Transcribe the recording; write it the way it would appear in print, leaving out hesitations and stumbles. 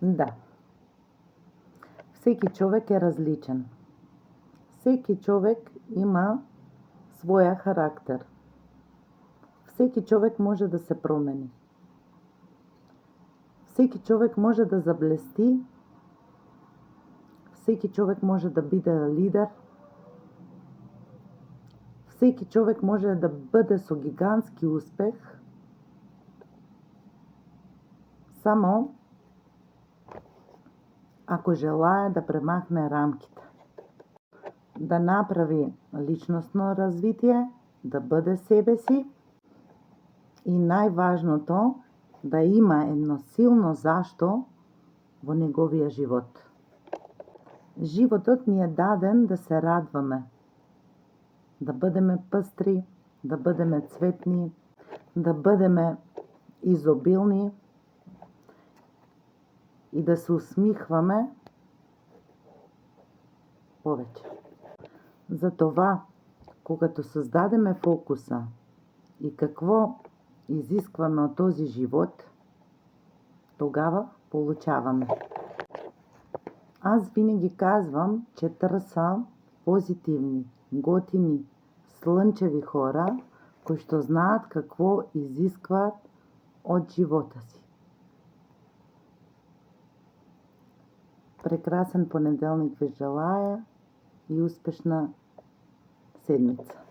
Да. Всеки човек е различен. Всеки човек има своя характер. Всеки човек може да се промени. Всеки човек може да заблести. Всеки човек може да биде лидер. Всеки човек може да бъде со гигантски успех. Само ако желае да премахне рамките. Да направи личностно развитие, да бъде себе си и най-важното да има едно силно зашто во неговия живот. Животот ни е даден да се радваме, да бъдеме пъстри, да бъдеме цветни, да бъдеме изобилни и да се усмихваме повече. Затова, когато създадеме фокуса и какво изискваме от този живот, тогава получаваме. Аз винаги казвам, че търся позитивни, готини, слънчеви хора, кои што знаат какво изискват от живота си. Прекрасен понеделник ви желая и успешна седмица.